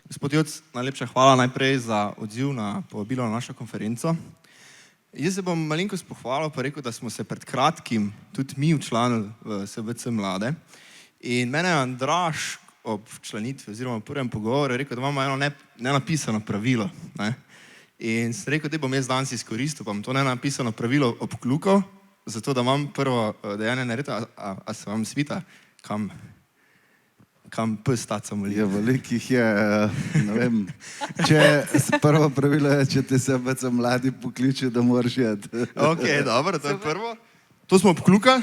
Gospod Joc, najlepša hvala najprej za odziv na povabilo na našo konferenco. Jaz se bom malenkost pohvalil, pa rekel, da smo se pred kratkim tudi mi včlanili v SBC Mlade. In mene je Andraž ob članitvi oziroma prvem pogovoru rekel, da imamo eno nenapisano pravilo. Ne? In sem rekel, da bom jaz danes izkoristil, pa bom to nenapisano pravilo obklukal, zato da imam prvo dejanje narediti, a se vam svita, kam pes taca moli. Ja, velikih je, ne vem, prvo pravilo je, če te SBC Mladi pokliče, da moraš jeti. Ok, dobro, to je prvo. To smo obklukali,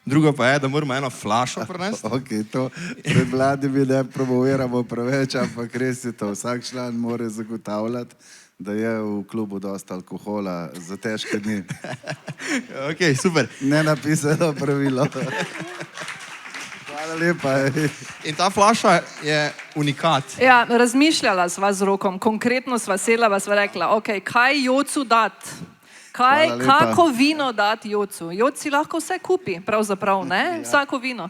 drugo pa je, da moramo eno flašo prinesti. Ok, to pred mladimi ne promoviramo preveč, ampak res je to, vsak član mora zagotavljati, da je v klubu dosta alkohola za težke dni. Ok, super. Nenapisano pravilo. Hvala lepa. In ta flaša je unikat. Ja, razmišljala sva z Rokom, konkretno sva sedla, pa sva rekla, ok, kaj Jocu dati? Kako vino dati Jocu? Joc si lahko vse kupi, pravzaprav, ne? Vsako vino.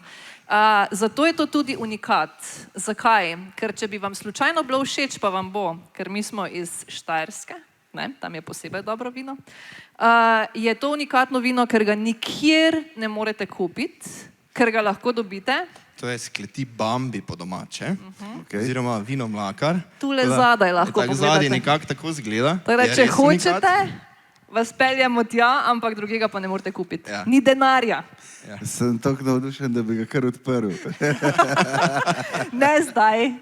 Zato je to tudi unikat. Zakaj? Ker če bi vam slučajno bilo všeč, pa vam bo, ker mi smo iz Štajerske, ne? Tam je posebej dobro vino, je to unikatno vino, ker ga nikjer ne morete kupiti, ker ga lahko dobite. To je skleti Bambi po domače, oziroma vino Mlakar. Tule zadaj lahko pogledate. Tako zadaj nekako tako izgleda. Če hočete, vas peljemo tja, ampak drugega pa ne morete kupiti. Ni denarja. Sem tako navdušen, da bi ga kar odprl. Ne zdaj.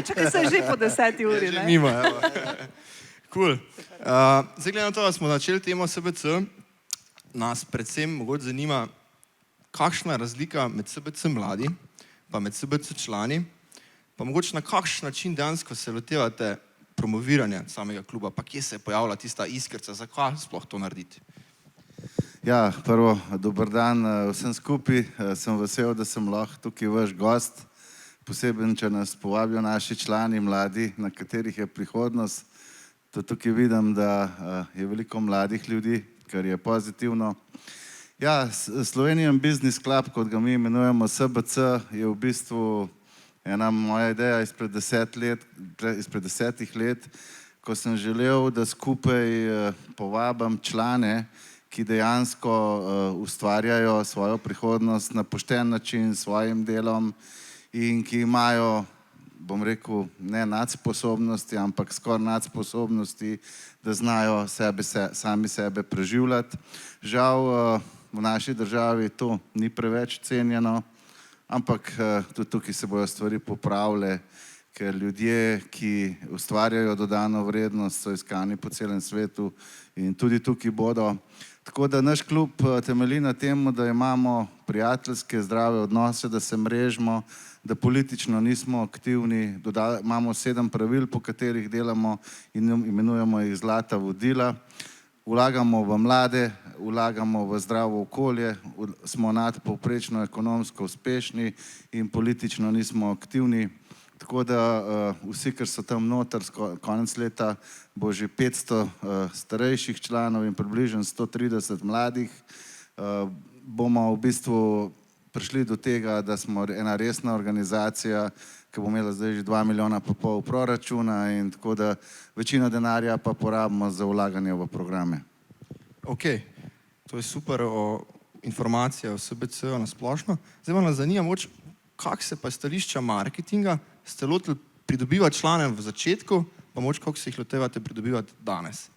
Čakaj se že po 10 uri, ne? Že mimo, evo. Cool. Zdaj glede na to, da smo začeli temo SBC, nas predvsem mogoče zanima, kakšna je razlika med SBC Mladi pa med SBC člani, pa mogoče na kakšen način dejansko se lotevate promoviranja samega kluba, pa kje se je pojavila tista iskrca, zakaj sploh to narediti? Ja, prvo, dober dan vsem skupaj. Sem vesel, da sem lahko tukaj vaš gost, poseben, če nas povabijo naši člani mladi, na katerih je prihodnost. Tukaj vidim, da je veliko mladih ljudi, kar je pozitivno. Ja, Slovenian Business Club, kot ga mi imenujemo SBC, je v bistvu ena moja ideja izpred 10 let, ko sem želel, da skupaj povabim člane, ki dejansko ustvarjajo svojo prihodnost na pošten način s svojim delom in ki imajo, bom rekel, ne nadsposobnosti, ampak skoraj nadsposobnosti, da znajo sami sebe preživljati. Žal, v naši državi to ni preveč cenjeno, ampak tudi tukaj se bojo stvari popravile, ker ljudje, ki ustvarjajo dodano vrednost, so iskani po celem svetu in tudi tukaj bodo. Tako da naš klub temelji na tem, da imamo prijateljske, zdrave odnose, da se mrežimo, da politično nismo aktivni, imamo 7 pravil, po katerih delamo in imenujemo jih zlata vodila. Vlagamo v mlade, vlagamo v zdravo okolje, smo nadpovprečno ekonomsko uspešni in politično nismo aktivni. Tako da vsi, ker so tam noter, konec leta bo že 500 starejših članov in približno 130 mladih, bomo v bistvu prišli do tega, da smo ena resna organizacija, ki bo imela zdaj že 2,5 milijona proračuna in tako da večino denarja pa porabimo za vlaganje v programe. Ok, to je super informacija o SBC-u na splošno. Zdaj vam nas zanima, kako se pa stališča marketinga ste lotili pridobivati člane v začetku, pa kako se jih lotevate pridobivati danes?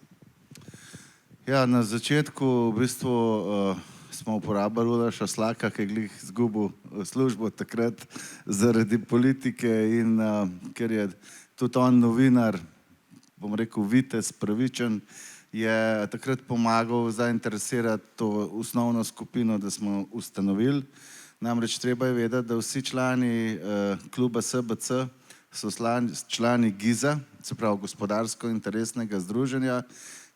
Ja, na začetku v bistvu smo uporabljali Uroša Slaka, ki je glih izgubil službo takrat zaradi politike in ker je tudi on novinar, bom rekel, vitez, pravičen, je takrat pomagal zainteresirati to osnovno skupino, da smo ustanovili. Namreč treba je vedeti, da vsi člani kluba SBC so člani GIZ-a, se pravi gospodarsko-interesnega združenja,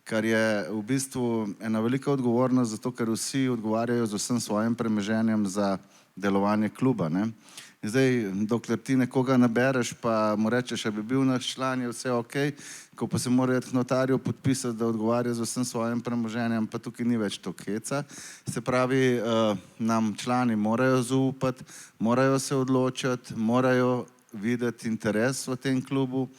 kar je v bistvu ena velika odgovornost, zato ker vsi odgovarjajo z vsem svojim premoženjem za delovanje kluba. Zdaj, dokler ti nekoga nabereš, pa mu rečeš, da bi bil naš član, je vse ok, ko pa se mora k notarju podpisati, da odgovarja z vsem svojim premoženjem, pa tukaj ni več to heca. Se pravi, nam člani morajo zaupati, morajo se odločati, morajo videti interes v tem klubu.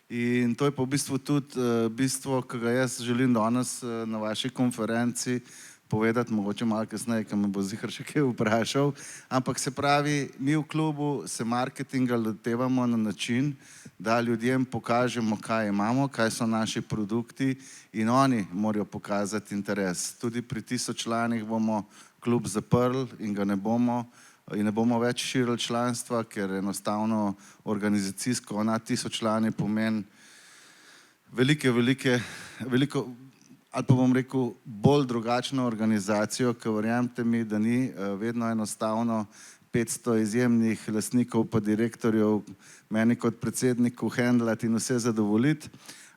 In to je pa v bistvu tudi bistvo, ki ga jaz želim danes na vaši konferenci povedati, mogoče malo kasneje, ker me bo ziher še kaj vprašal. Ampak se pravi, mi v klubu se marketinga lotevamo na način, da ljudem pokažemo, kaj imamo, kaj so naši produkti in oni morajo pokazati interes. Tudi pri 1000 članih bomo klub zaprli in ga ne bomo več širili članstva, ker enostavno organizacijsko nad 1000 člani pomeni veliko, ali pa bom rekel, bolj drugačno organizacijo, ker verjamete mi, da ni vedno enostavno 500 izjemnih lastnikov pa direktorjev meni kot predsedniku hendlati in vse zadovoljiti,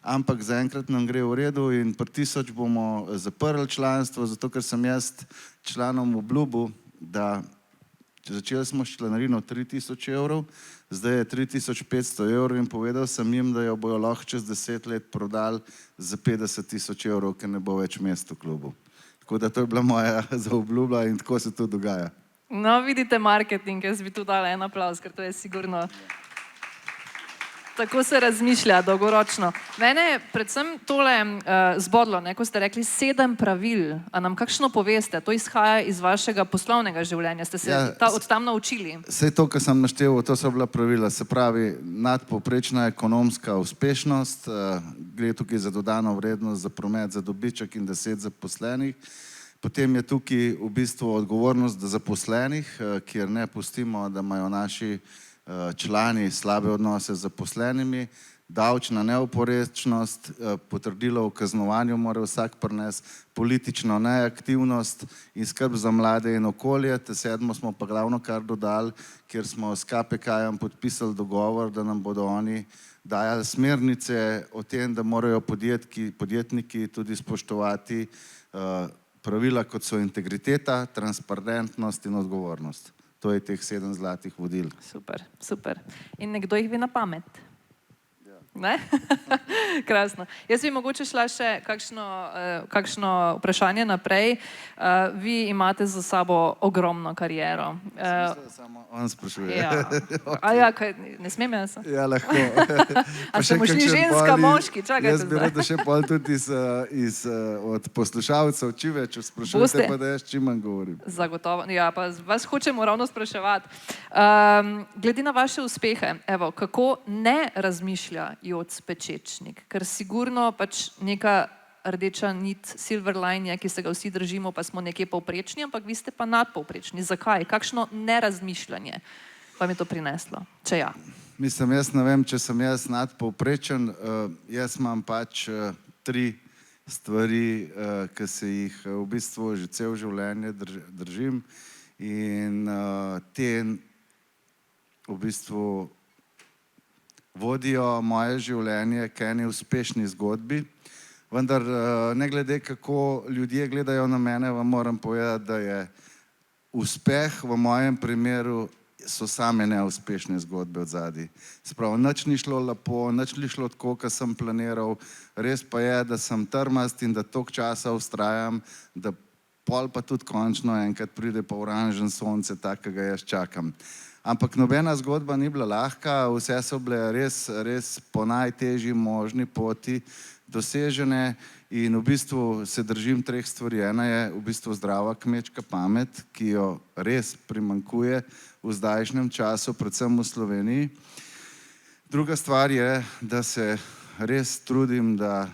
ampak zaenkrat nam gre v redu in pri 1000 bomo zaprli članstvo, zato ker sem jaz članom obljubil, da začeli smo s članarino 3000 evrov, zdaj je 3500 evrov in povedal sem jim, da jo bojo lahko čez 10 let prodali za 50 000 evrov, ker ne bo več mest v klubu. Tako da to je bila moja zaobljuba in tako se to dogaja. No, vidite marketing, jaz bi tu dala en aplavz, ker to je sigurno. Tako se razmišlja dolgoročno. Mene je predvsem tole zbodlo, ko ste rekli 7 pravil, a nam kakšno poveste, to izhaja iz vašega poslovnega življenja, ste se od tam naučili? Vse to, kar sem naštel, to so bila pravila, se pravi nadpovprečna ekonomska uspešnost, gre tukaj za dodano vrednost, za promet, za dobiček in 10 zaposlenih. Potem je tukaj v bistvu odgovornost zaposlenih, kjer ne pustimo, da imajo naši člani slabe odnose z zaposlenimi, davčna neoporečnost, potrdilo o kaznovanju mora vsak prinesti, politično neaktivnost in skrb za mlade in okolje. Te 7 smo pa glavno kar dodali, kjer smo s KPK-jem podpisali dogovor, da nam bodo oni dajali smernice o tem, da morajo podjetniki tudi spoštovati pravila, kot so integriteta, transparentnost in odgovornost. To je teh 7 zlatih vodil. Super, super. In nekdo jih ve na pamet? Ne? Krasno. Jaz bi mogoče šla še kakšno vprašanje naprej. Vi imate za sabo ogromno kariero. Samo on sprašuje. A ja, ne smem jaz? Ja, lahko. A ste mu šli ženska, moški? Čakajte. Jaz bi rada še pol tudi od poslušalcev, čim več sprašujete, pa da jaz čim manj govorim. Zagotovo. Ja, pa vas hočemo ravno spraševati. Glede na vaše uspehe, evo, kako ne razmišlja Joc Pečečnik, ker sigurno pač neka rdeča nit, silver line je, ki se ga vsi držimo, pa smo nekje povprečni, ampak vi ste pa nadpovprečni. Zakaj? Kakšno nerazmišljanje vam je to prineslo? Če ja. Mislim, jaz ne vem, če sem jaz nadpovprečen, jaz imam pač 3 stvari, ki se jih v bistvu že cel življenje držim in te v bistvu vodijo moje življenje k eni uspešni zgodbi, vendar ne glede, kako ljudje gledajo na mene, vam moram povedati, da je uspeh v mojem primeru so same neuspešne zgodbe od zadaj. Spravo, nič ni šlo lepo, nič ni šlo tako, kot sem planiral, res pa je, da sem trmast in da toliko časa vztrajam, da pol pa tudi končno enkrat pride pa oranžen sonce, takega jaz čakam. Ampak nobena zgodba ni bila lahka, vse so bile res po najtežji možni poti dosežene in v bistvu se držim 3 stvari. Ena je v bistvu zdrava kmečka pamet, ki jo res primanjkuje v zdajšnjem času, predvsem v Sloveniji. Druga stvar je, da se res trudim, da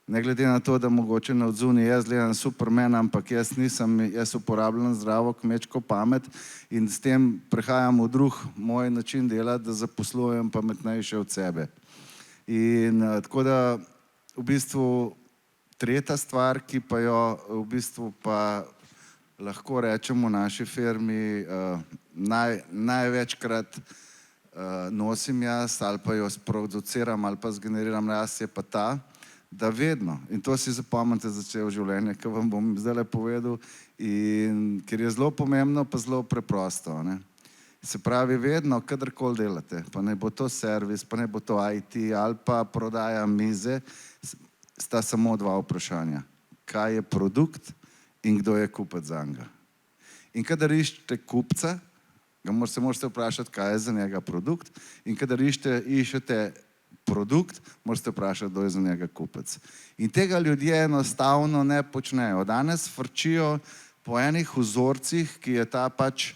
ne glede na to, da mogoče na odzuni jaz gledam Superman, ampak jaz uporabljam zdravo kmečko pamet in s tem prehajam v drug moj način dela, da zaposlujem pametnejše od sebe. In tako da v bistvu tretja stvar, ki pa jo v bistvu pa lahko rečemo v naši firmi največkrat nosim jaz ali pa jo sproduciram ali pa zgeneriram jaz, je pa ta, da vedno, in to si zapomnite za celo življenje, ker vam bom zdaj povedal, in ker je zelo pomembno, pa zelo preprosto. Se pravi, vedno, kadarkoli delate, pa ne bo to servis, pa ne bo to IT ali pa prodaja mize, sta samo 2 vprašanja. Kaj je produkt in kdo je kupec zanj. In kadar iščete kupca, se morate vprašati, kaj je za njega produkt, in kadar iščete produkt, morate vprašati, kdo je za njega kupec. In tega ljudje enostavno ne počnejo. Danes frčijo po enih vzorcih, ki je ta pač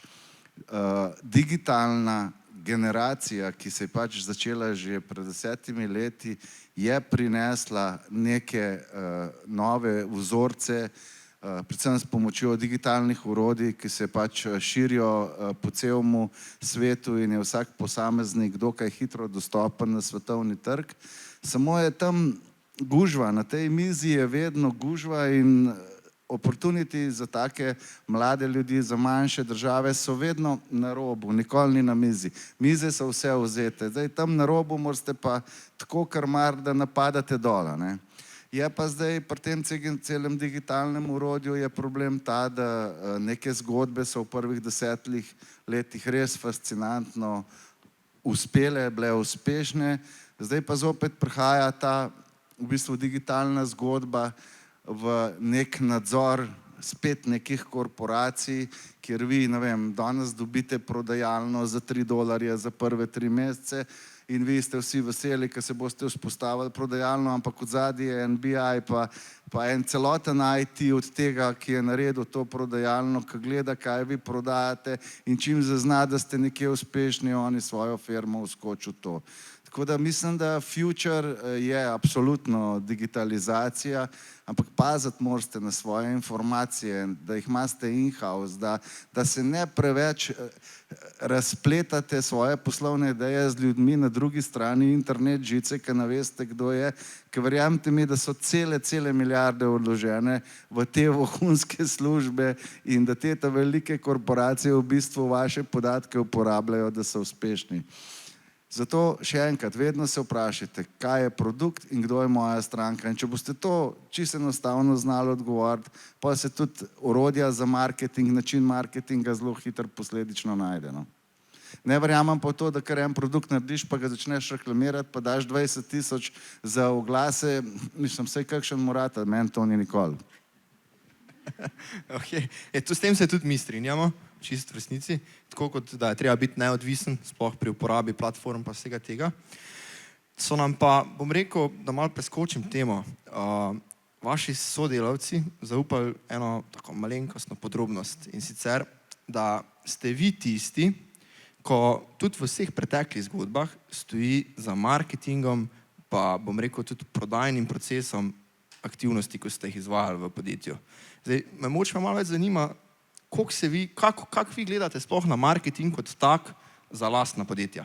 digitalna generacija, ki se je pač začela že pred 10 leti, je prinesla neke nove vzorce, predvsem s pomočjo digitalnih orodij, ki se pač širijo po celemu svetu in je vsak posameznik dokaj hitro dostopen na svetovni trg. Samo je tam gužva, na tej mizi je vedno gužva in opportunity za take mlade ljudi, za manjše države so vedno na robu, nikoli ni na mizi. Mize so vse vzete. Zdaj tam na robu morate pa tako krmar, da napadate dola, ne. Je pa zdaj pri tem celem digitalnem orodju je problem ta, da neke zgodbe so v prvih 10 letih res fascinantno uspele, bile uspešne, zdaj pa zopet prihaja ta v bistvu digitalna zgodba v nek nadzor spet nekih korporacij, kjer vi, ne vem, danes dobite prodajalno za $3 za prve 3 mesece in vi ste vsi veseli, ker se boste vzpostavili prodajalno, ampak od zadnji je NBI pa en celoten IT od tega, ki je naredil to prodajalno, ki gleda, kaj vi prodajate in čim zazna, da ste nekje uspešni, oni svojo firmo vskoči v to. Tako da mislim, da future je absolutno digitalizacija, ampak paziti morate na svoje informacije, da jih imate in-house, da se ne preveč razpletate svoje poslovne ideje z ljudmi na drugi strani internet žice, ki ne veste, kdo je, ker verjamete mi, da so cele milijarde vložene v te vohunske službe in da te velike korporacije v bistvu vaše podatke uporabljajo, da so uspešni. Zato še enkrat, vedno se vprašajte, kaj je produkt in kdo je moja stranka. In če boste to čisto enostavno znali odgovoriti, pa se tudi orodja za marketing, način marketinga zelo hitro posledično najde. No? Ne verjamem pa to, da kar en produkt narediš, pa ga začneš reklamirati, pa daš 20 000 za oglase, mislim, vsaj kakšen morata, meni to ni nikoli. Okay. S tem se tudi mi strinjamo, čisto v resnici, tako kot da je treba biti neodvisen, sploh pri uporabi platform pa vsega tega. So nam pa, bom rekel, da malo preskočim temo, vaši sodelavci zaupali eno tako malenkostno podrobnost in sicer, da ste vi tisti, ko tudi v vseh preteklih zgodbah stoji za marketingom pa, bom rekel, tudi prodajnim procesom aktivnosti, ko ste jih izvajali v podjetju. Zdaj, me moče malo več zanima, kako vi gledate sploh na marketing kot tak za lastna podjetja?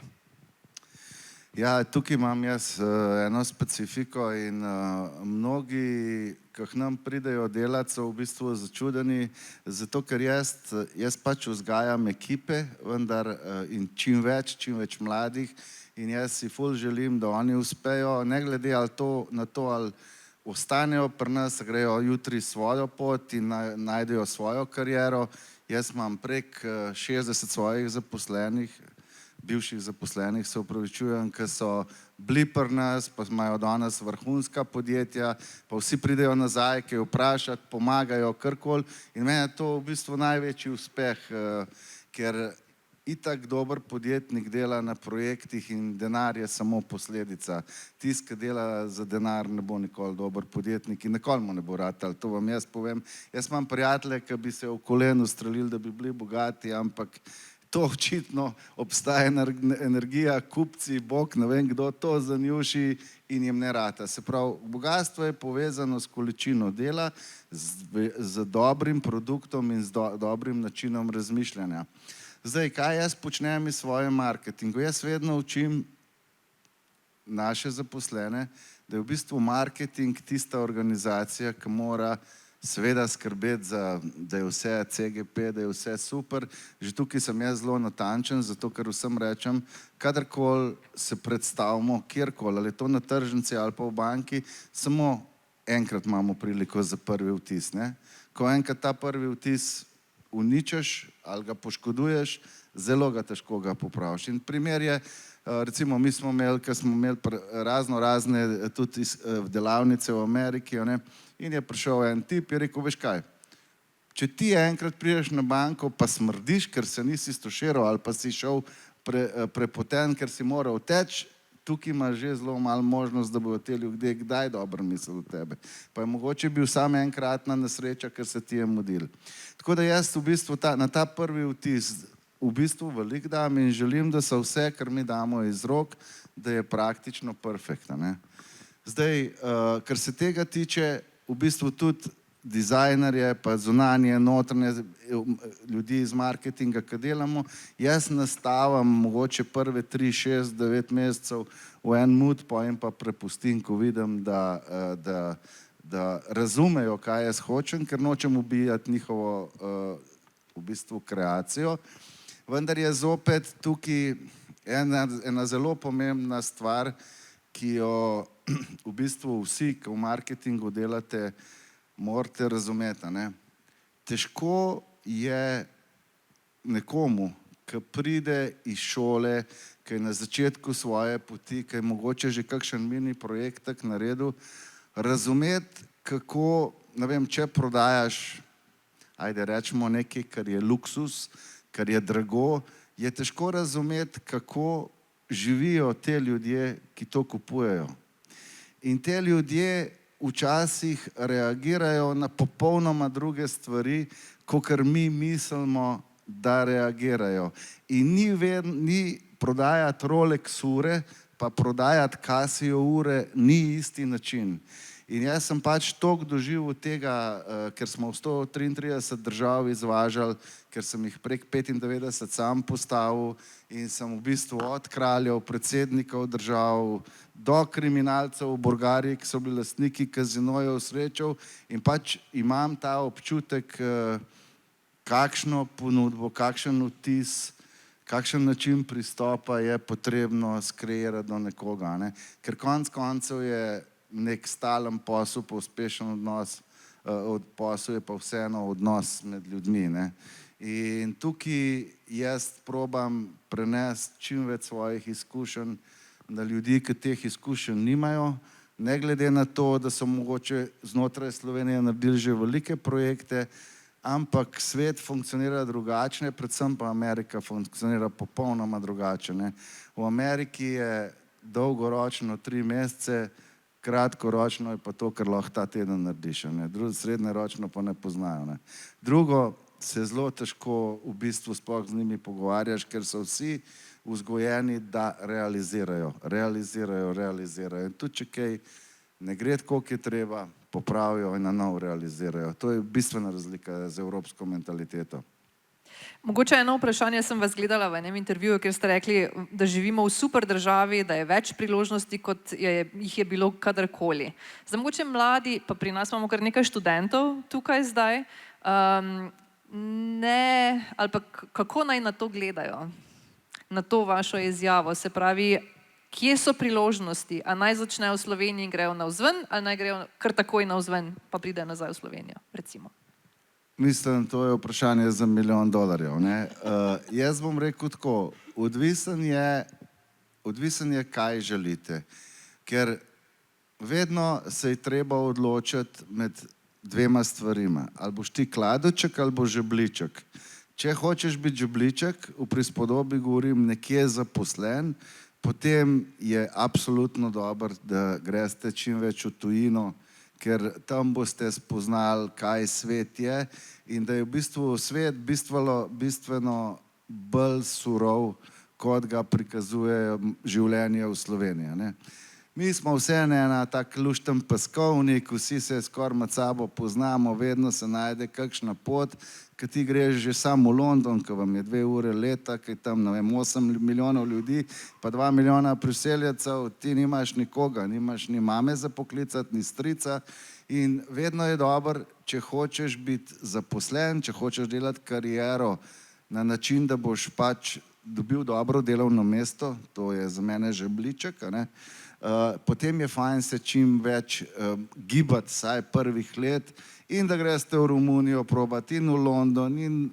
Ja, tukaj imam jaz eno specifiko in mnogi, ki k nam pridejo delat, so v bistvu začudeni, zato ker jaz pač vzgajam ekipe, vendar in čim več mladih in jaz si ful želim, da oni uspejo, ne glede na to, ali ostanejo pri nas, grejo jutri svojo pot in najdejo svojo kariero. Jaz imam prek 60 svojih zaposlenih, bivših zaposlenih, se opravičujem, ki so bili pri nas, pa imajo danes vrhunska podjetja, pa vsi pridejo nazaj, kaj vprašati, pomagajo, karkoli. In meni je to v bistvu največji uspeh, ker itak dober podjetnik dela na projektih in denar je samo posledica. Tisti, ki dela za denar, ne bo nikoli dober podjetnik in nikoli mu ne bo ratal, to vam jaz povem. Jaz imam prijatelje, ki bi se v koleno ustrelili, da bi bili bogati, ampak to očitno obstaja energija, kupci, Bog, ne vem kdo, to zanjuši in jim ne rata. Se pravi, bogatstvo je povezano s količino dela, z dobrim produktom in z dobrim načinom razmišljanja. Zdaj, kaj jaz počnem iz svoje marketingu? Jaz vedno učim naše zaposlene, da je v bistvu marketing tista organizacija, ki mora seveda skrbeti, da je vse CGP, da je vse super. Že tukaj sem jaz zelo natančen, zato ker vsem rečem, kadarkoli se predstavimo, kjerkoli, ali je to na tržnici ali pa v banki, samo enkrat imamo priliko za prvi vtis. Ne? Ko enkrat ta prvi vtis uničiš ali ga poškoduješ, zelo ga težko ga popraviš. In primer je, recimo mi smo imeli, ker smo imeli razne tudi delavnice v Ameriki, in je prišel en tip in je rekel, veš kaj, Če ti enkrat prideš na banko, pa smrdiš, ker se nisi stoširal ali pa si šel prepoten, ker si moral teči, tukaj imaš že zelo malo možnost, da bodo te ljudje kdaj dobro mislili o tebe. Pa je mogoče bil samo enkratna nesreča, ker se ti je mudil. Tako da jaz v bistvu na ta prvi vtis v bistvu veliko dam in želim, da so vse, kar mi damo iz rok, da je praktično perfektno, ne. Zdaj, kar se tega tiče, v bistvu tudi dizajnerje, pa zunanje, notranje ljudi iz marketinga, ki delamo, jaz nastavam mogoče prve 3, 6, 9 mesecev v en mood, potem pa prepustim, ko vidim, da razumejo, kaj jaz hočem, ker nočem ubijati njihovo v bistvu kreacijo. Vendar je zopet tukaj ena zelo pomembna stvar, ki jo v bistvu vsi, ki v marketingu delate, morate razumeti, ne. Težko je nekomu, ki pride iz šole, ki je na začetku svoje poti, ki je mogoče že kakšen mini projektek naredil, razumeti, kako, ne vem, če prodajaš, ajde rečemo nekaj, kar je luksus, kar je drago, je težko razumeti, kako živijo te ljudje, ki to kupujejo. In te ljudje včasih reagirajo na popolnoma druge stvari, kakor mi mislimo, da reagirajo. In ni prodajati Rolex ure, pa prodajati Casio ure, ni isti način. In jaz sem pač toliko doživel tega, ker smo v 133 držav izvažali, ker sem jih prek 95 sam postavil in sem v bistvu od kraljev, predsednikov držav, do kriminalcev v Bolgariji, ki so bili lastniki kazinojev, srečal in pač imam ta občutek, kakšno ponudbo, kakšen vtis, kakšen način pristopa je potrebno skreirati do nekoga, ne. Ker konec koncev je nek stalen posel, pa uspešen odnos, posel je pa vseeno odnos med ljudmi, ne. In tukaj jaz probam prenesti čim več svojih izkušenj na ljudi, ki teh izkušenj nimajo, ne glede na to, da so mogoče znotraj Slovenije naredili že velike projekte, ampak svet funkcionira drugačne, predvsem pa Amerika funkcionira popolnoma drugače, ne. V Ameriki je dolgoročno 3 mesece, kratkoročno je pa to, kar lahko ta teden narediš, ne. Srednjeročno pa ne poznajo, ne. Drugo, se zelo težko v bistvu sploh z njimi pogovarjaš, ker so vsi vzgojeni, da realizirajo. In tudi če kaj ne gre tako, kot je treba, popravijo in na novo realizirajo. To je bistvena razlika z evropsko mentaliteto. Mogoče eno vprašanje sem vas gledala v enem intervjuju, kjer ste rekli, da živimo v super državi, da je več priložnosti, kot jih je bilo kadarkoli. Zdaj, mogoče mladi, pa pri nas imamo kar nekaj študentov tukaj zdaj, ali pa kako naj na to gledajo, na to vašo izjavo, se pravi, kje so priložnosti, a naj začnejo v Sloveniji in grejo navzven, ali naj grejo kar takoj navzven, pa pridejo nazaj v Slovenijo, recimo. Mislim, to je vprašanje za $1 milijon, ne. Jaz bom rekel tako, odvisen je, kaj želite, ker vedno se je treba odločiti med dvema stvarima. Ali boš ti kladoček ali boš žebljiček. Če hočeš biti žebljiček, v prispodobi govorim nekje zaposlen, potem je absolutno dobro, da greste čim več v tujino, ker tam boste spoznali, kaj svet je in da je v bistvu svet bistveno bolj surov, kot ga prikazuje življenje v Sloveniji, ne. Mi smo vseeno ena tak lušten peskovnik, vsi se skoraj med sabo poznamo, vedno se najde kakšna pot, ki ti greš že samo v London, ki vam je 2 ure leta, ki je tam, ne vem, 8 milijonov ljudi, pa 2 milijona priseljencev, ti nimaš nikoga, nimaš ni mame za poklicati, ni strica in vedno je dobro, če hočeš biti zaposlen, če hočeš delati kariero na način, da boš pač dobil dobro delovno mesto, to je za mene žebljiček, a ne. Potem je fajn se čim več gibati, vsaj prvih let, in da greste v Romunijo probati, in v London, in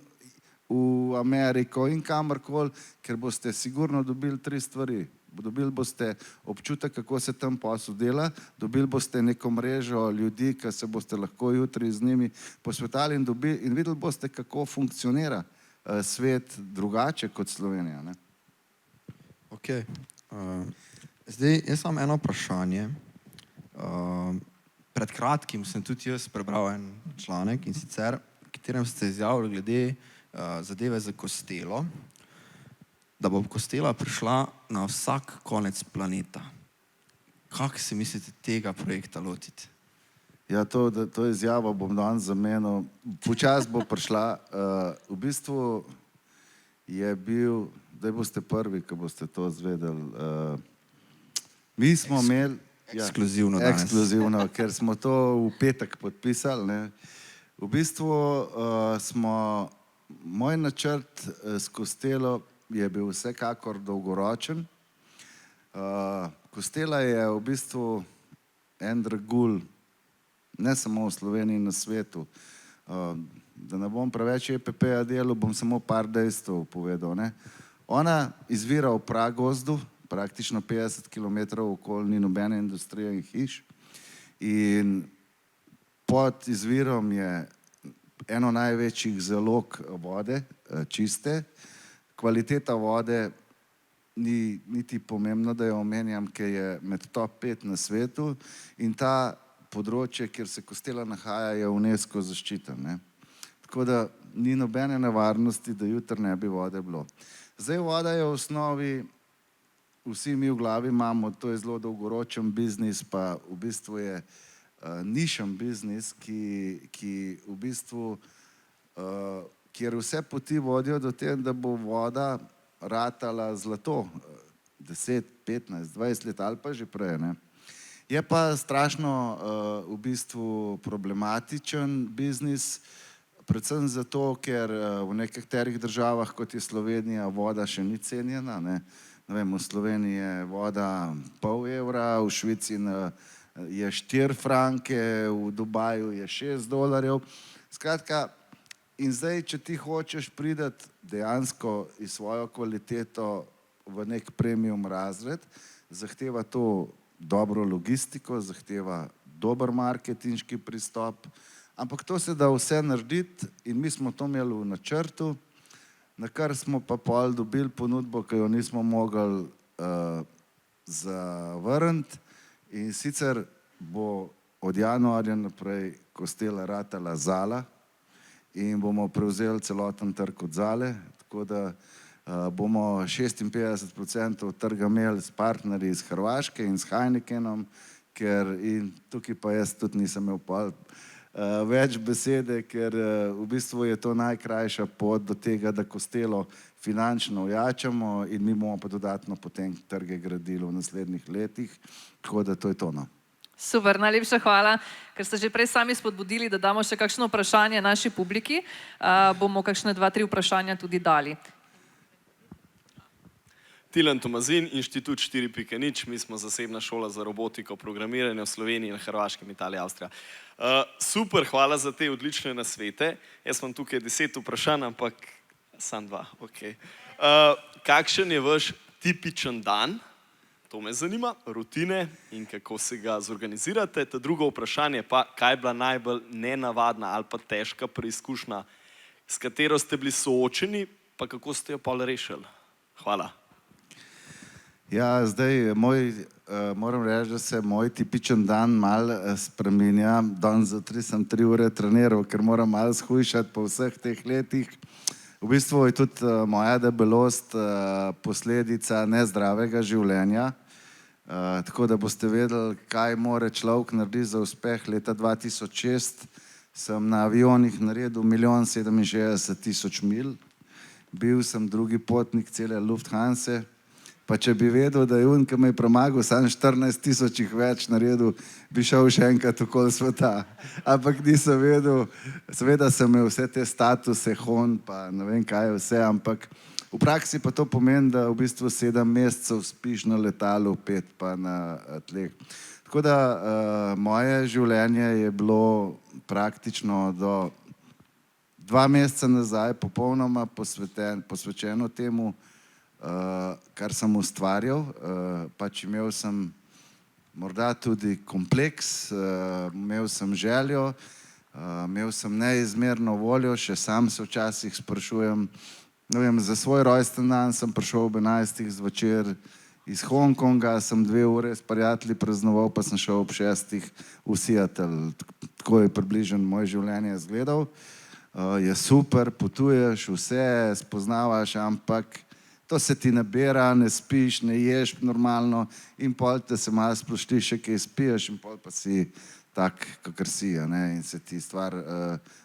v Ameriko, in kamorkoli, ker boste sigurno dobili 3 stvari. Dobili boste občutek, kako se tam posel dela, dobili boste neko mrežo ljudi, ki se boste lahko jutri z njimi posvetali in videli boste, kako funkcionira svet drugače kot Slovenija. Ne? Ok. Zdaj, jaz imam eno vprašanje. Pred kratkim sem tudi jaz prebral en članek in sicer, v katerem ste izjavili glede zadeve za Kostelo, da bo Kostela prišla na vsak konec planeta. Kako se mislite tega projekta lotiti? Ja, to izjavo bom danes zamenil. Počas bo prišla. V bistvu je bil, da boste prvi, ki boste to zvedeli. Mi smo imeli... Ekskluzivno danes. Ekskluzivno, ker smo to v petek podpisali. Ne. V bistvu moj načrt s Kostelo je bil vsekakor dolgoročen. Kostela je v bistvu en dragulj, ne samo v Sloveniji, na svetu. Da ne bom preveč EPP-ja delal, bom samo par dejstev povedal. Ne. Ona izvira v pragozdu, praktično 50 km okoli ni nobene industrije in hiš. In pod izvirom je eno največjih zalog vode, čiste. Kvaliteta vode ni niti pomembno, da jo omenjam, ker je med top 5 na svetu in ta področje, kjer se Kostela nahaja, je UNESCO zaščiten. Ne? Tako da ni nobene nevarnosti, da jutri ne bi vode bilo. Zdaj voda je v osnovi, vsi mi v glavi imamo, to je zelo dolgoročen biznis, pa v bistvu je nišen biznis, ki v bistvu, kjer vse poti vodijo do tem, da bo voda ratala zlato 10, 15, 20 let ali pa že prej. Ne? Je pa strašno v bistvu problematičen biznis, predvsem zato, ker v nekaterih državah, kot je Slovenija, voda še ni cenjena. Ne vem, v Sloveniji je voda €0,5, v Švici je 4 franke, v Dubaju je $6. Skratka, in zdaj, če ti hočeš priti dejansko iz svojo kvaliteto v nek premium razred, zahteva to dobro logistiko, zahteva dober marketinški pristop, ampak to se da vse narediti in mi smo to imeli v načrtu, na kar smo pa pol dobili ponudbo, ki jo nismo mogli zavrniti in sicer bo od januarja naprej Kostela ratala Zala in bomo prevzeli celoten trg od Zale, tako da bomo 56% trga imeli s partnerji iz Hrvaške in s Heinekenom, ker in tukaj pa jaz tudi nisem imel pol več besede, ker v bistvu je to najkrajša pot do tega, da Kostelo finančno ojačamo in mi bomo pa dodatno potem trge gradili v naslednjih letih, tako da to je to. No. Super, najlepša hvala, ker ste že prej sami spodbudili, da damo še kakšno vprašanje naši publiki. Bomo kakšne 2-3 vprašanja tudi dali. Tilen Tomazin, Inštitut 4.0, mi smo zasebna šola za robotiko, programiranje v Sloveniji, na Hrvaškem, Italiji, Avstrija. Super, hvala za te odlične nasvete. Jaz imam tukaj 10 vprašanj, ampak sam 2, ok. Kakšen je vaš tipičen dan? To me zanima, rutine in kako se ga zorganizirate. Ta drugo vprašanje pa, kaj je bila najbolj nenavadna ali pa težka preizkušnja, s katero ste bili soočeni, pa kako ste jo pol rešili? Hvala. Ja, zdaj moram reči, da se moj tipičen dan malo spreminja. Danes zjutraj sem 3 ure treniral, ker moram malo shujšati po vseh teh letih. V bistvu je tudi moja debelost posledica nezdravega življenja. Tako da boste vedeli, kaj mora človek narediti za uspeh. Leta 2006 sem na avionih naredil 1,67 milj. Bil sem drugi potnik cele Lufthanse. Pa če bi vedel, da je on, ki me je premagal, sam 14,000 več naredil, bi šel še enkrat okoli sveta. Ampak nisem vedel, seveda sem imel vse te statuse, hon, pa ne vem kaj vse, ampak v praksi pa to pomeni, da v bistvu 7 mesecev spiš na letalu, 5 pa na tleh. Tako da moje življenje je bilo praktično do 2 meseca nazaj popolnoma posvečeno temu, kar sem ustvarjal. Pač imel sem morda tudi kompleks, imel sem željo, imel sem neizmerno voljo, še sam se včasih sprašujem. Ne vem, za svoj rojsten dan sem prišel ob 11. zvečer iz Hongkonga, sem 2 ure s prijatelji praznoval, pa sem šel ob 6. v Seattle. Tako je približno moje življenje izgledal. Je super, potuješ, vse spoznavaš, ampak to se ti nabira, ne spiš, ne ješ normalno in pol te se malo sprošti, še kaj spiješ in pol pa si tak, kakor si, ne? In se ti stvar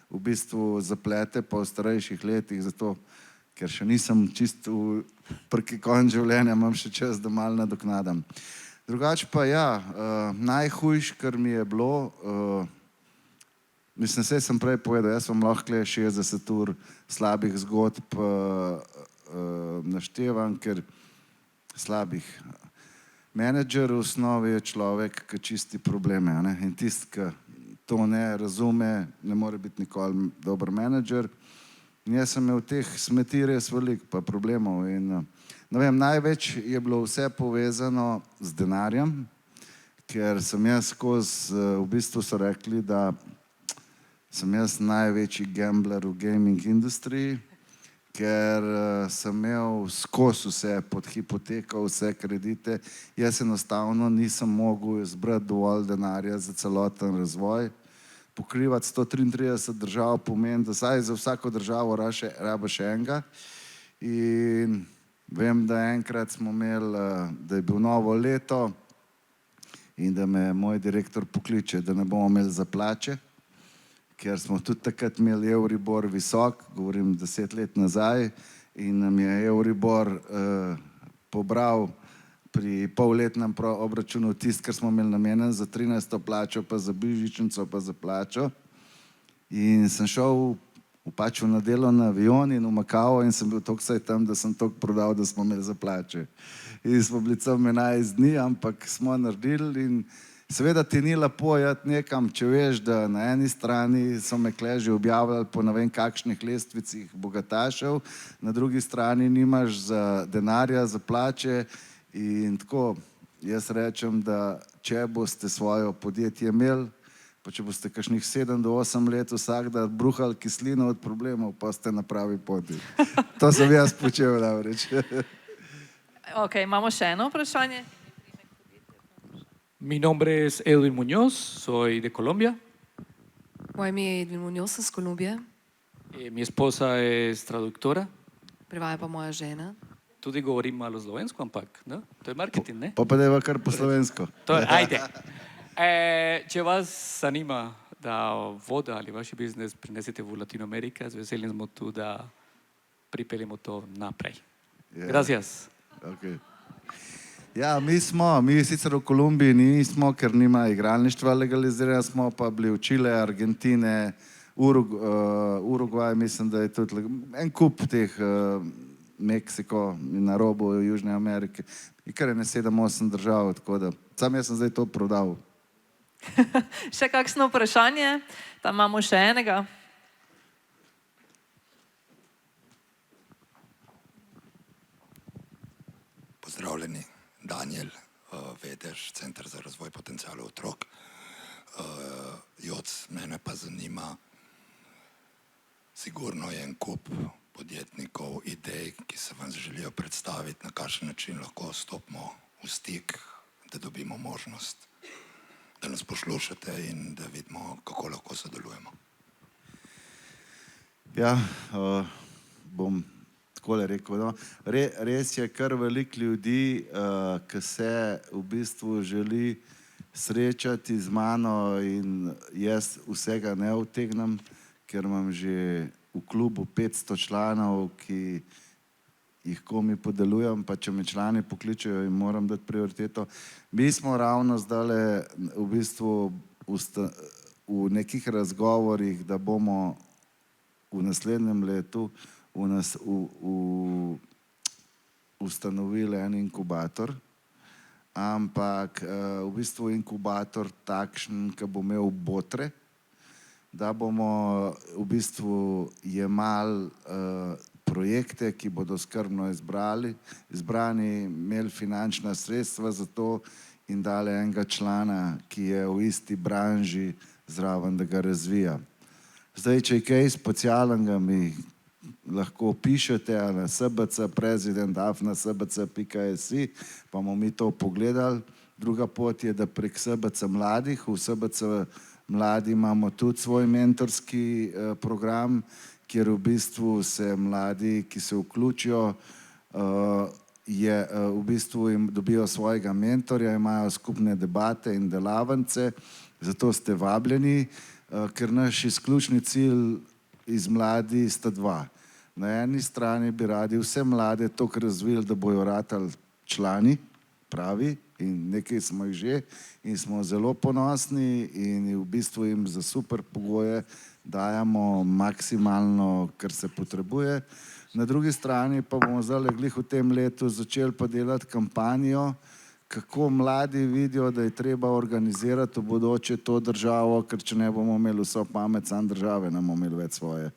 v bistvu zaplete po starejših letih, zato ker še nisem čisto preki konc življenja, imam še čas, da malo nadoknadam. Drugače pa ja, najhujš, kar mi je bilo, mislim, saj sem prej povedal, jaz vam lahko 60 ur slabih zgodb naštevam, ker slabih. Menedžer v osnovi je človek, ki čisti probleme, ne? In tisti, ki to ne razume, ne more biti nikoli dober menedžer. In jaz sem imel teh smeti res veliko, pa problemov. In, ne vem, največ je bilo vse povezano z denarjem, ker sem jaz skozi, v bistvu so rekli, da sem jaz največji gambler v gaming industriji, ker sem imel skozi vse pod hipoteko, vse kredite. Jaz enostavno nisem mogel zbrati dovolj denarja za celoten razvoj. Pokrivati 133 držav pomeni, da vsaj za vsako državo rabiš enega. In vem, da enkrat smo imeli, da je bil novo leto in da me moj direktor pokliče, da ne bomo imeli za plače, ker smo tudi takrat imeli Euribor visok, govorim 10 let nazaj, in nam je Euribor pobral pri polletnem obračunu tisto, kar smo imeli namenjen za 13. plačo, pa za božičnico, pa za plačo. In sem šel pač v nedeljo na avion in v Makao in sem bil toliko saj tam, da sem toliko prodal, da smo imeli za plače. In smo bili cel 11 dni, ampak smo naredili in seveda ti ni lepo jeti nekam, če veš, da na eni strani so me kle že objavljali po ne vem kakšnih lestvicih bogatašev, na drugi strani nimaš za denarja, za plače. In tako, jaz rečem, da če boste svojo podjetje imeli, pa če boste kakšnih 7 do 8 let vsak dan bruhali kislino od problemov, pa ste na pravi poti. To sem jaz počel, namreč. Ok, imamo še eno vprašanje. Mi nombre es Edwin Muñoz, soy de Colombia. Moje ime je Edwin Muñoz iz Kolumbije, Mi esposa es traductora. prevaja pa moja žena. Tudi govorim malo slovensko, ampak no? To je marketing, ne? Pa dajva kar po slovensko. Ajde. Če vas zanima, da voda ali vaš biznis prinesete v Latinoameriko, z veseljem smo tu, da pripeljemo to naprej. Gracias. Okay. Ja, mi sicer v Kolumbiji nismo, ker nima igralništva legaliziranja, smo pa bili v Čile, Argentine, Urugvaj, mislim, da je tudi en kup teh, Meksiko in na robu Južne Amerike. In kar je ne 7-8 držav, tako da sam jaz sem zdaj to prodal. Še kakšno vprašanje? Tam imamo še enega. Pozdravljeni, Daniel, Vedeš, Center za razvoj potencialov otrok. Joc, mene pa zanima, sigurno je en kup podjetnikov, idej, ki se vam želijo predstaviti, na kakšen način lahko stopimo v stik, da dobimo možnost, da nas poslušate in da vidimo, kako lahko sodelujemo. Ja, bom takole rekel, no. Res je kar veliko ljudi, ki se v bistvu želi srečati z mano in jaz vsega ne utegnem, ker imam že v klubu 500 članov, ki jih komi podelujem, pa če me člani pokličejo in moram dati prioriteto. Mi smo ravno zdajle v bistvu v nekih razgovorih, da bomo v naslednjem letu ustanovili en inkubator, ampak v bistvu inkubator takšen, ki bo imel botre, da bomo v bistvu jemali projekte, ki bodo skrbno izbrani, imeli finančna sredstva za to in dali enega člana, ki je v isti branži zraven, da ga razvija. Zdaj, če je kaj specialnega, mi lahko pišete na SBC, president@sbc.si, pa bomo mi to pogledali. Druga pot je, da prek SBC mladih, v SBC mladi imamo tudi svoj mentorski program, kjer v bistvu se mladi, ki se vključijo, v bistvu jim dobijo svojega mentorja, imajo skupne debate in delavnice, zato ste vabljeni, ker naš izključni cilj iz mladi sta dva. Na eni strani bi radi vse mlade toliko razvili, da bojo ratali člani, pravi, in nekaj smo jih že in smo zelo ponosni in v bistvu jim za super pogoje dajemo maksimalno, kar se potrebuje. Na drugi strani pa bomo zdaj glih v tem letu začeli pa delati kampanjo, kako mladi vidijo, da je treba organizirati v bodoče to državo, ker če ne bomo imeli vso pamet, sam države ne bomo imeli več svoje.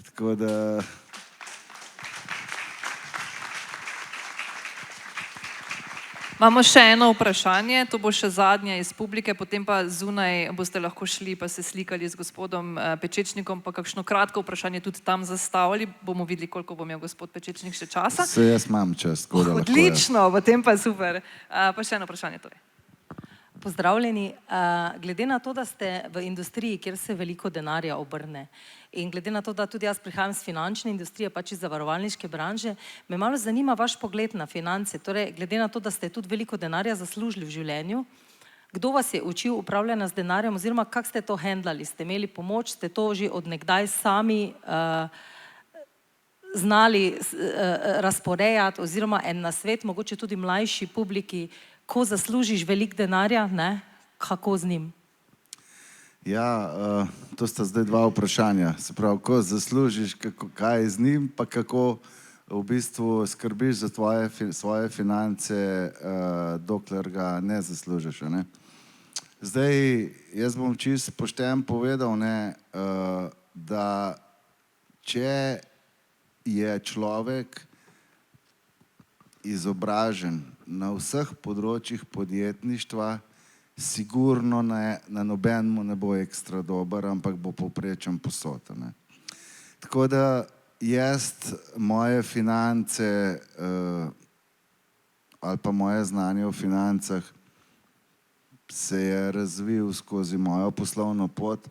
Tako da... Imamo še eno vprašanje, to bo še zadnje iz publike, potem pa zunaj boste lahko šli pa se slikali z gospodom Pečečnikom, pa kakšno kratko vprašanje tudi tam zastavili, bomo videli, koliko bo imel gospod Pečečnik še časa. Se jaz imam čas, tako da lahko. Odlično, potem pa super. Pa še eno vprašanje torej. Pozdravljeni. Glede na to, da ste v industriji, kjer se veliko denarja obrne in glede na to, da tudi jaz prihajam iz finančne industrije, pač iz zavarovalniške branže, me malo zanima vaš pogled na finance. Torej, glede na to, da ste tudi veliko denarja zaslužili v življenju, kdo vas je učil upravljanja z denarjem oziroma kako ste to handlali? Ste imeli pomoč, ste to že od nekdaj sami znali razporejati oziroma en nasvet, mogoče tudi mlajši publiki, ko zaslužiš veliko denarja, ne? Kako z njim? Ja, to sta zdaj dva vprašanja. Se pravi, ko zaslužiš, kaj z njim, pa kako v bistvu skrbiš za svoje finance, dokler ga ne zaslužiš. Ne? Zdaj, jaz bom čisto pošten povedal, ne, da če je človek izobražen na vseh področjih podjetništva, sigurno na nobenemu ne bo ekstra dober, ampak bo povprečen posod. Tako da jaz moje finance ali pa moje znanje o financah se je razvil skozi mojo poslovno pot.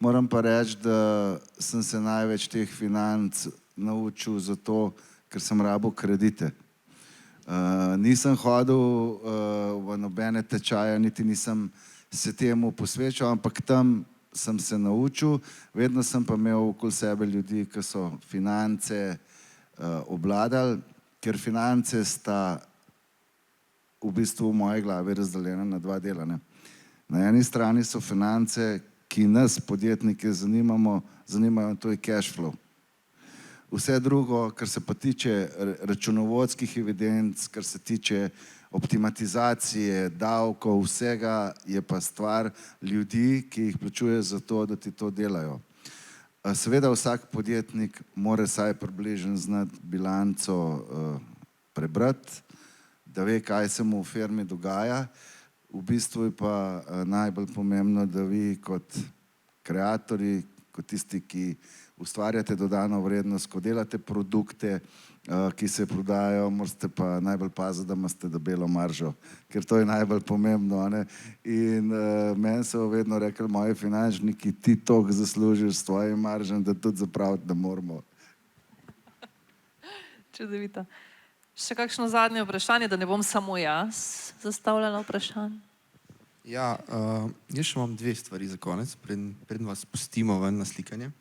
Moram pa reči, da sem se največ teh financ naučil zato, ker sem rabil kredite. Nisem hodil v nobene tečaje, niti nisem se temu posvečal, ampak tam sem se naučil. Vedno sem pa imel okoli sebe ljudi, ki so finance obvladali, ker finance sta v bistvu v moji glavi razdeljene na dva dela. Ne? Na eni strani so finance, ki nas podjetnike zanimajo, to je cash flow. Vse drugo, kar se pa tiče računovodskih evidenc, kar se tiče optimatizacije, davkov, vsega je pa stvar ljudi, ki jih plačuje za to, da ti to delajo. Seveda vsak podjetnik mora vsaj približno znati bilanco prebrati, da ve, kaj se mu v firmi dogaja. V bistvu je pa najbolj pomembno, da vi kot kreatorji, kot tisti, ki ustvarjate dodano vrednost, ko delate produkte, ki se prodajajo, morate pa najbolj paziti, da imate debelo maržo, ker to je najbolj pomembno. Ne? In meni so vedno rekli moji finančniki, ti toliko zaslužiš s tvojim maržem, da tudi zapraviti ne moramo. Čudovito. Še kakšno zadnje vprašanje, da ne bom samo jaz zastavljala vprašanje? Ja, jaz še imam dve stvari za konec, preden vas pustimo ven na slikanje.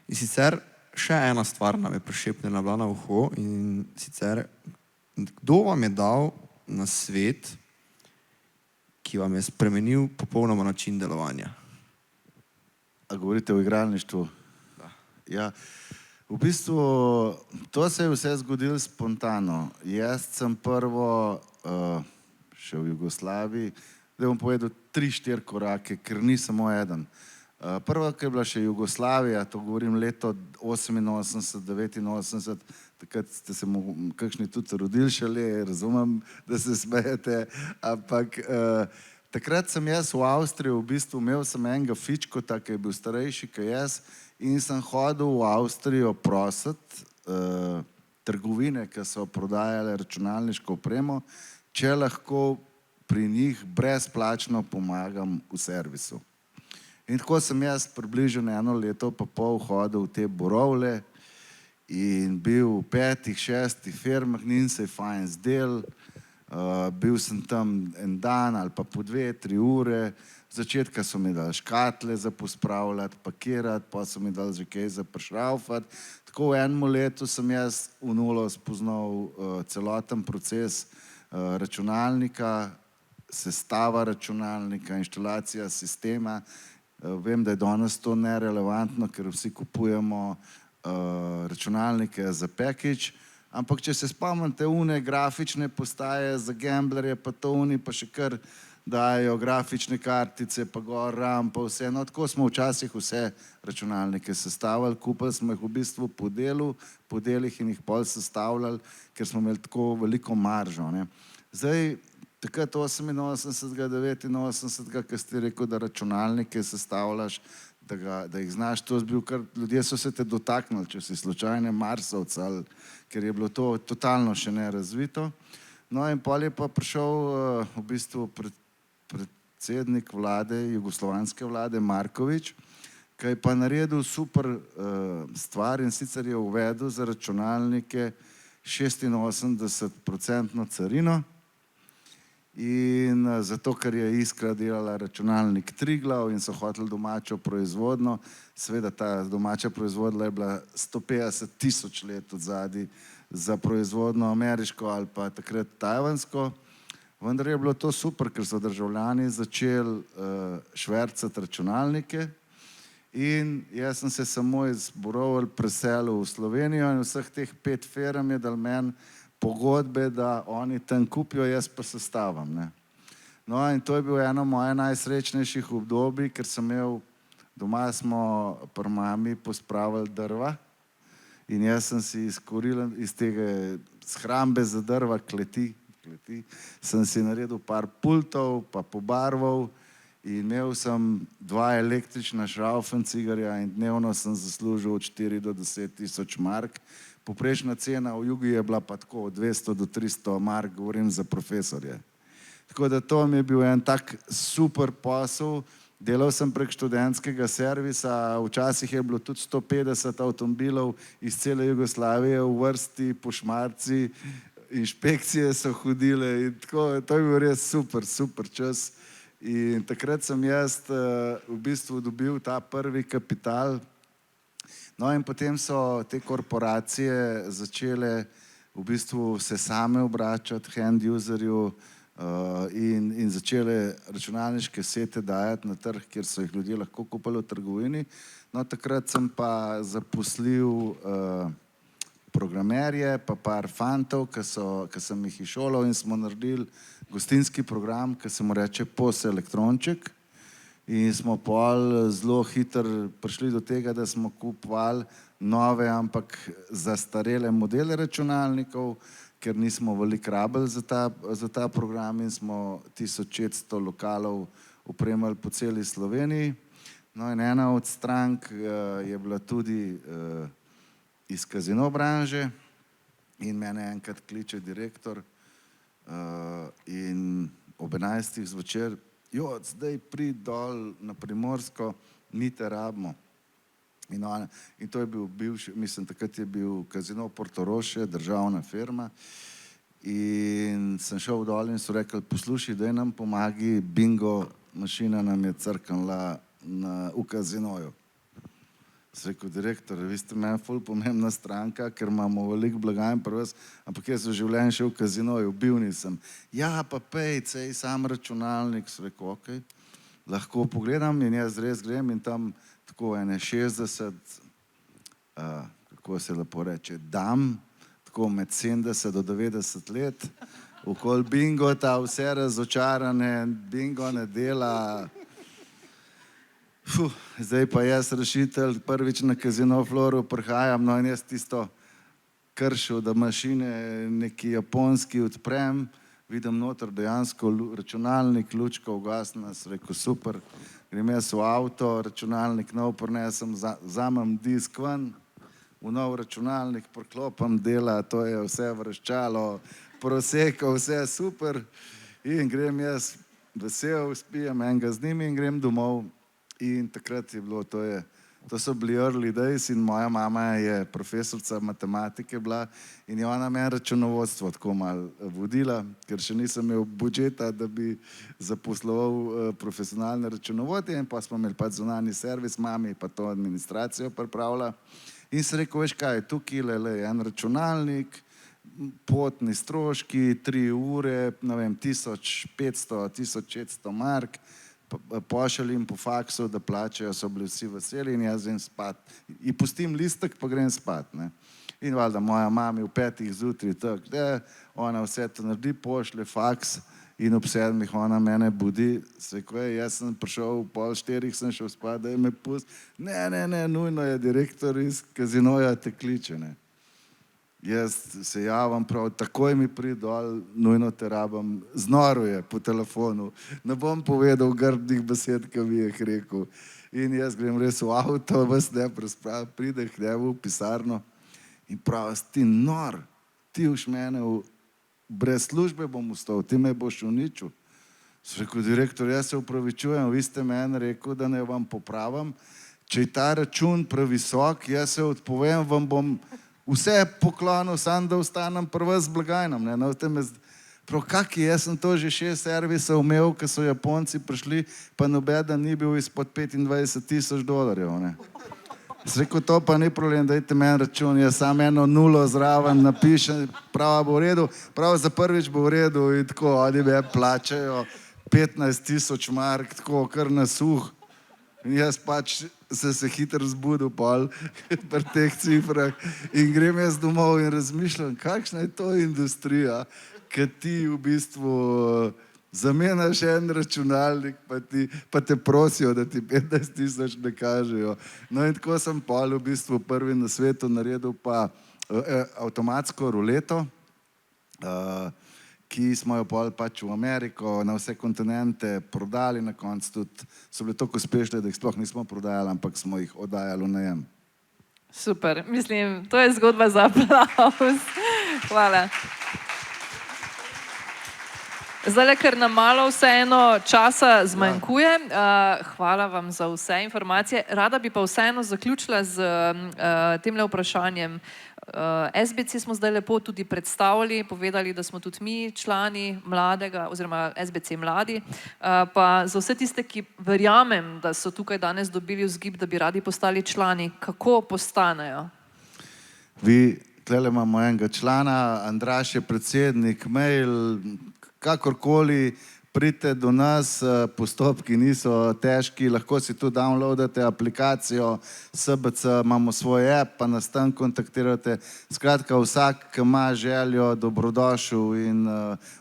In sicer še ena stvar nam je prišepnjena bila na uho in sicer, kdo vam je dal na svet, ki vam je spremenil popolnoma način delovanja? A govorite o igralništvu? Da. Ja, v bistvu to se je vse zgodilo spontano. Jaz sem prvo še v Jugoslaviji, da bom povedal 3-4 korake, ker ni samo eden. Prva, ki je bila še Jugoslavija, to govorim leto 88, 89, takrat ste se kakšni tudi rodili šele, razumem, da se smejete, ampak takrat sem jaz v Avstriji, v bistvu imel sem enega fičkota, ki je bil starejši kot jaz in sem hodil v Avstrijo prositi trgovine, ki so prodajale računalniško opremo, če lahko pri njih brezplačno pomagam v servisu. In tako sem jaz približno 1 leto pa pol hodil v te borovle in bil v 5, 6 firmah, njim se je fajn zdel, bil sem tam en dan ali pa po 2, 3 ure, začetka so mi dali škatle za pospravljati, pakirati, pa so mi dali že kaj za prišraufati. Tako v 1 letu sem jaz v nulo spoznal celoten proces računalnika, sestava računalnika, inštalacija sistema. Vem, da je danes to nerelevantno, ker vsi kupujemo računalnike za package, ampak če se spomnite une grafične postaje za gamblerje, pa to oni pa še kar dajo grafične kartice, pa gor RAM, pa vse. No, tako smo včasih vse računalnike sestavljali, kupili smo jih v bistvu po delih in jih pol sestavljali, ker smo imeli tako veliko maržo. Zdaj, takrat 88, 89, ki ste rekel, da računalnike sestavljaš, da jih znaš, to je bil kar, ljudje so se te dotaknili, če si slučajne Marsovc, ker je bilo to totalno še nerazvito. No in pol je pa prišel v bistvu predsednik vlade, jugoslovanske vlade, Marković, ki je pa naredil super stvar in sicer je uvedel za računalnike 86% carino. In zato, ker je Iskra delala računalnik Triglav in so hoteli domačo proizvodno, seveda ta domača proizvodnja je bila 150 000 let odzadaj za proizvodno ameriško ali pa takrat tajvansko, vendar je bilo to super, ker so državljani začeli švercati računalnike in jaz sem se samo iz Borovelj preselil v Slovenijo in vseh teh 5 firm je dal meni pogodbe, da oni tam kupijo, jaz pa sestavim. No in to je bilo eno moje najsrečnejših obdobij, ker sem imel, doma smo pri mami pospravili drva in jaz sem si iz tega shrambe za drva, kleti, sem si naredil par pultov, pa pobarval in imel sem 2 električna šraufencigerja in dnevno sem zaslužil od 4 do 10 tisoč mark. Poprečna cena v Jugi je bila pa tako od 200 do 300 mark, govorim za profesorje. Tako da to mi je bil en tak super posel. Delal sem prek študentskega servisa, včasih je bilo tudi 150 avtomobilov iz cele Jugoslavije v vrsti, po Šmarci, inšpekcije so hodile in tako, to je bil res super čas. In takrat sem jaz v bistvu dobil ta prvi kapital. No in potem so te korporacije začele v bistvu se same obračati hand userju in začele računalniške sete dajati na trg, kjer so jih ljudje lahko kupili v trgovini. No takrat sem pa zaposlil programerje, pa par fantov, ki sem jih izšolal in smo naredili gostinski program, ki se mu reče POS elektronček. In smo pol zelo hitro prišli do tega, da smo kupovali nove, ampak zastarele modele računalnikov, ker nismo veliko rabili za ta program in smo 1600 lokalov opremili po celi Sloveniji. No in ena od strank je bila tudi iz kazino branže in mene enkrat kliče direktor in ob 11. zvečer, zdaj prid dol na Primorsko, mi te rabimo. In to je bil bivši, mislim, takrat je bil kazino Portoroše, državna firma. In sem šel dol in so rekli, poslušaj, daj nam pomagi, bingo, mašina nam je crknila v kazinoju. Sem rekel, direktor, vi ste meni ful pomembna stranka, ker imamo veliko blagajn pri vas, ampak jaz v življenju še v kazinoju, bil nisem. Ja, pa pej, cej, sam računalnik. Sem rekel, okej, lahko pogledam in jaz res grem in tam tako ene 60, kako se lepo reče, dam, tako med 70 do 90 let, okoli bingota, vse razočarane, bingo ne dela. Zdaj pa jaz, rešitelj, prvič na Casino Floru prihajam, no in jaz tisto kršil, da mašine neki japonski odprem, vidim noter dejansko računalnik, lučka ugasna, sem rekel super, grem jaz v avto, računalnik nov prinesem, vzamem disk ven, v nov računalnik priklopam, dela, to je vse vrščalo, prosekal, vse super in grem jaz vesel, spijem enega z njimi in grem domov in takrat je bilo, to so bili early days in moja mama je profesorica matematike bila in je ona meni računovodstvo tako malo vodila, ker še nisem imel budžeta, da bi zaposloval profesionalne računovodje in pa smo imeli pač zunanji servis, mami pa to administracijo pripravila in sem rekel, veš kaj, tukaj je en računalnik, potni stroški, 3 ure, ne vem, 1500, 1600 mark, pošaljem po faksu, da plačajo, so bili vsi veseli in jaz grem spat. In pustim listek, pa grem spat, ne. In valjda moja mami v 5 zjutraj tako, ona vse to naredi, pošlje faks in ob 7 ona mene budi, se rekel, jaz sem prišel, ob 3:30 sem šel spat, da je me pust, ne, nujno je direktor iz Casinoja te kliče, ne. Jaz se javam prav, takoj mi pridi dol, nujno te rabam, znoro je po telefonu, ne bom povedal grdih besed, ki bi jih rekel. In jaz grem res v avto, vas ne prespravim, pride k njemu v pisarno in pravi, ti nor, ti už mene brez službe bom ustal, ti me boš uničil. Sem rekel, direktor, jaz se upravičujem, vi ste meni rekel, da ne vam popravim, če je ta račun previsok, jaz se odpovem, vam bom vse poklonil, sam da ostanem prva z blagajnom. Prav, kak je, jaz sem to že 6 servisov imel, ko so Japonci prišli, pa nobeden ni bil izpod $25,000, ne. Sem rekel, to pa ni problem, dajte meni račun, jaz sam eno nulo zraven napišem, prav bo v redu, prav za prvič bo v redu in tako, oni me plačajo 15,000 mark, tako kar na suh. In jaz pač se hitro zbudil pol pri teh cifrah in grem jaz domov in razmišljam, kakšna je to industrija, ki ti v bistvu zamenjaš en računalnik, pa te prosijo, da ti 15,000 ne kažejo. No in tako sem pol v bistvu prvi na svetu naredil pa avtomatsko ruleto, ki smo jo pol pač v Ameriko, na vse kontinente prodali, na koncu tudi so bile toliko uspešne, da jih sploh nismo prodajali, ampak smo jih oddajali v najem. Super, mislim, to je zgodba za aplavz. Hvala. Zdaj, ker nam malo vseeno časa zmanjkuje, hvala vam za vse informacije. Rada bi pa vseeno zaključila z temle vprašanjem. SBC smo zdaj lepo tudi predstavili, povedali, da smo tudi mi člani mladega, oziroma SBC mladi, pa za vse tiste, ki verjamem, da so tukaj danes dobili vzgib, da bi radi postali člani, kako postanejo? Vi, tlele imamo enega člana, Andraž je predsednik, mail, kakorkoli, pridite do nas, postopki niso težki, lahko si tudi downloadate aplikacijo SBC, imamo svoj app, pa nas tam kontaktirate. Skratka, vsak, ki ima željo, dobrodošel in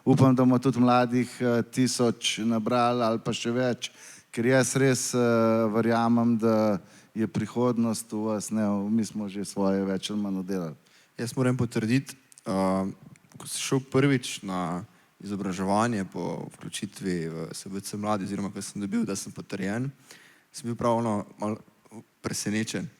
upam, da bomo tudi mladih 1000 nabrali ali pa še več, ker jaz res verjamem, da je prihodnost v vas, ne, mi smo že svoje več ali manj oddelali. Jaz moram potrditi, ko sem šel prvič na izobraževanje po vključitvi v SBC mladi, oziroma ko sem dobil, da sem potrjen, sem bil pravno malo presenečen.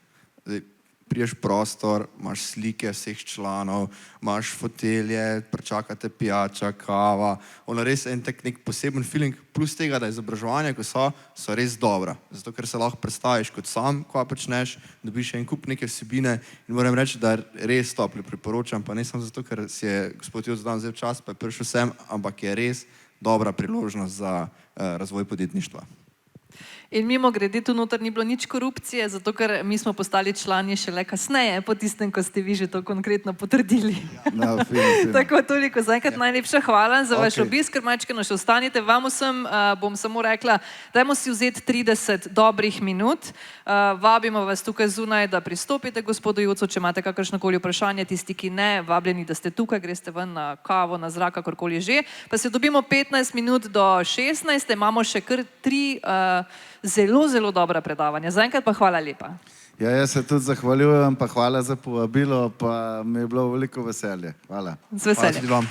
Priješ prostor, imaš slike vseh članov, imaš fotelje, pričakate pijača, kava, ono res en tak nek poseben feeling, plus tega, da izobraževanja, ko so res dobra. Zato, ker se lahko predstaviš kot sam, ko počneš, dobiš en kup neke vsebine in moram reči, da res toplo priporočam, pa ne samo zato, ker si je gospod Joc dan vzel čas, pa je prišel sem, ampak je res dobra priložnost za razvoj podjetništva. In mimo grede, tu noter ni bilo nič korupcije, zato ker mi smo postali člani šele kasneje, po tistem, ko ste vi že to konkretno potrdili. No, fino. Tako, toliko. Zaenkrat najlepša hvala za vaš obisk, ker majčkeno še ostanite. Vam vsem bom samo rekla, dajmo si vzeti 30 dobrih minut. Vabimo vas tukaj zunaj, da pristopite gospodu Jocu, če imate kakršnokoli vprašanje, tisti, ki ne, vabljeni, da ste tukaj, greste ven na kavo, na zrak, kakorkoli že. Pa se dobimo 15 minut do 16, imamo še kar 3 Zelo, zelo dobra predavanja. Zaenkrat pa hvala lepa. Ja, jaz se tudi zahvaljujem, pa hvala za povabilo, pa mi je bilo veliko veselje. Hvala. Z veseljem. Hvala tudi vam.